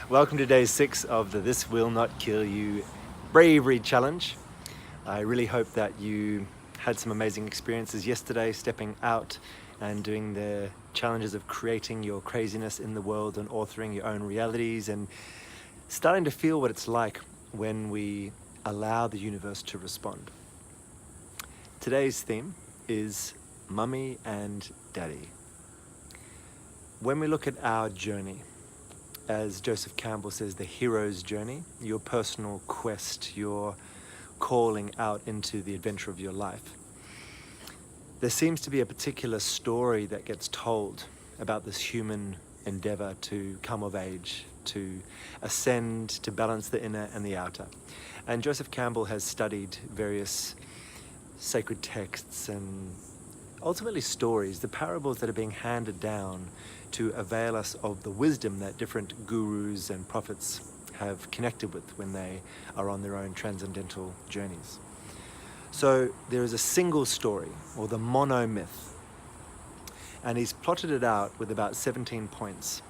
Welcome to day 6 of the This Will Not Kill You Bravery Challenge. I really hope that you had some amazing experiences yesterday, stepping out and doing the challenges of creating your craziness in the world and authoring your own realities and starting to feel what it's like when we allow the universe to respond. Today's theme is Mummy and Daddy. When we look at our journey, as Joseph Campbell says, the hero's journey, your personal quest, your calling out into the adventure of your life, there seems to be a particular story that gets told about this human endeavor to come of age, to ascend, to balance the inner and the outer. And Joseph Campbell has studied various sacred texts and ultimately stories, the parables that are being handed down to avail us of the wisdom that different gurus and prophets have connected with when they are on their own transcendental journeys. So there is a single story, or the mono myth, and he's plotted it out with about 17 points.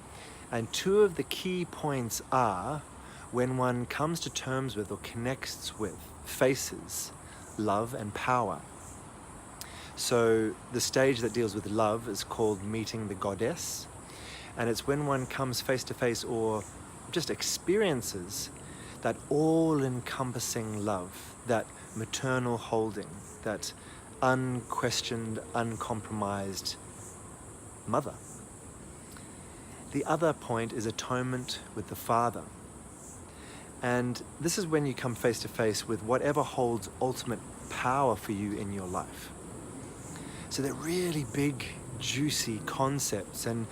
And two of the key points are when one comes to terms with or connects with, faces love and power. So the stage that deals with love is called meeting the goddess, and it's when one comes face to face or just experiences that all-encompassing love, that maternal holding, that unquestioned, uncompromised mother. The other point is atonement with the Father. And this is when you come face to face with whatever holds ultimate power for you in your life. So they're really big, juicy concepts. And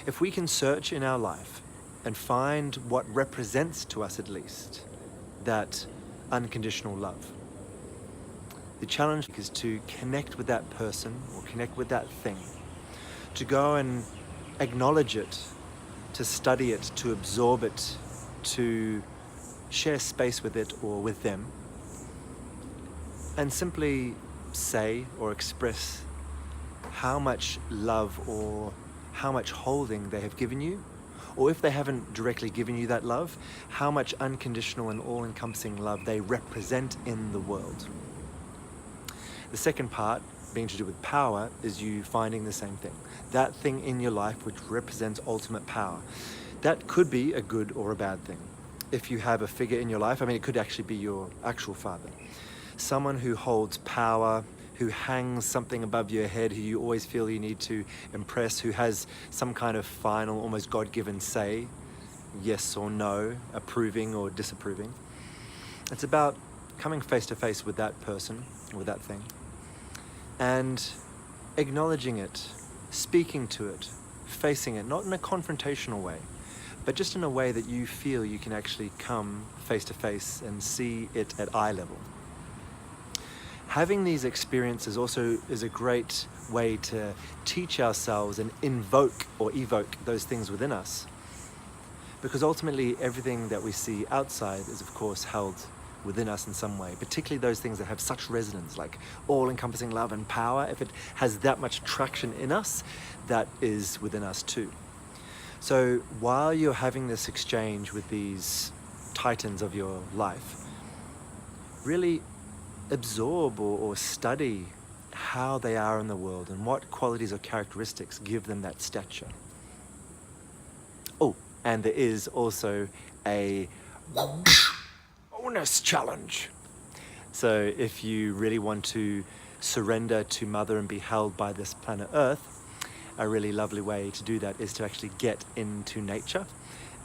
if we can search in our life and find what represents to us at least that unconditional love, the challenge is to connect with that person or connect with that thing, to go and acknowledge it, to study it, to absorb it, to share space with it or with them, and simply say or express how much love or how much holding they have given you, or if they haven't directly given you that love, how much unconditional and all-encompassing love they represent in the world. The second part, being to do with power, is you finding the same thing. That thing in your life which represents ultimate power. That could be a good or a bad thing. If you have a figure in your life, it could actually be your actual father. Someone who holds power, who hangs something above your head, who you always feel you need to impress, who has some kind of final, almost God-given say, yes or no, approving or disapproving. It's about coming face to face with that person, with that thing, and acknowledging it, speaking to it, facing it, not in a confrontational way, but just in a way that you feel you can actually come face to face and see it at eye level. Having these experiences also is a great way to teach ourselves and invoke or evoke those things within us. Because ultimately everything that we see outside is of course held within us in some way, particularly those things that have such resonance, like all-encompassing love and power. If it has that much traction in us, that is within us too. So while you're having this exchange with these titans of your life, really absorb or study how they are in the world and what qualities or characteristics give them that stature. Oh, and there is also a bonus challenge. So if you really want to surrender to Mother and be held by this planet Earth, a really lovely way to do that is to actually get into nature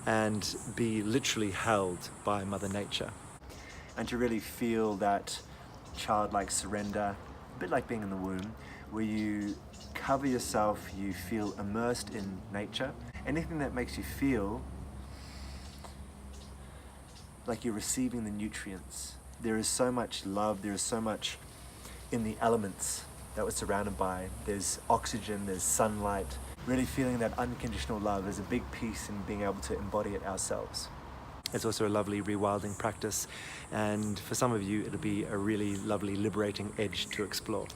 and be literally held by Mother Nature, and to really feel that childlike surrender, a bit like being in the womb, where you cover yourself, you feel immersed in nature. Anything that makes you feel like you're receiving the nutrients. There is so much love, there is so much in the elements that we're surrounded by. There's oxygen, there's sunlight. Really feeling that unconditional love is a big piece in being able to embody it ourselves. It's also a lovely rewilding practice, and for some of you it'll be a really lovely liberating edge to explore.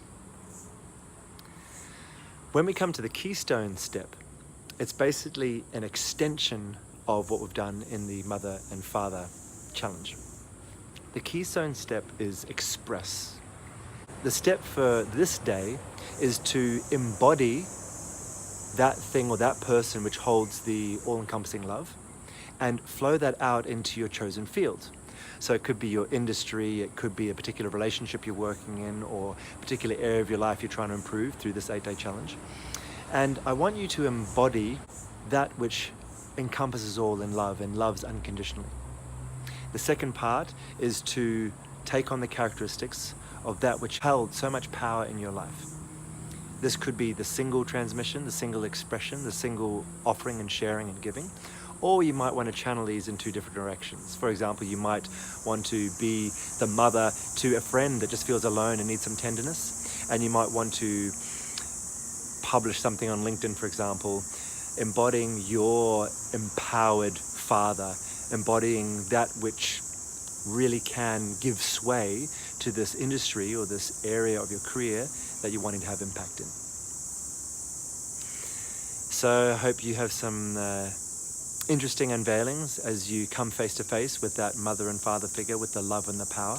When we come to the Keystone step, it's basically an extension of what we've done in the Mother and Father challenge. The Keystone step is express. The step for this day is to embody that thing or that person which holds the all-encompassing love and flow that out into your chosen field. So it could be your industry, it could be a particular relationship you're working in, or a particular area of your life you're trying to improve through this 8-day challenge. And I want you to embody that which encompasses all in love and loves unconditionally. The second part is to take on the characteristics of that which held so much power in your life. This could be the single transmission, the single expression, the single offering and sharing and giving, or you might want to channel these in two different directions. For example, you might want to be the mother to a friend that just feels alone and needs some tenderness, and you might want to publish something on LinkedIn, for example, embodying your empowered father, embodying that which really can give sway to this industry or this area of your career that you're wanting to have impact in. So I hope you have some interesting unveilings as you come face to face with that mother and father figure with the love and the power.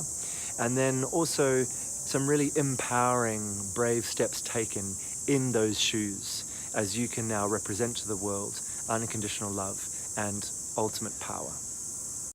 And then also some really empowering, brave steps taken in those shoes as you can now represent to the world unconditional love and ultimate power.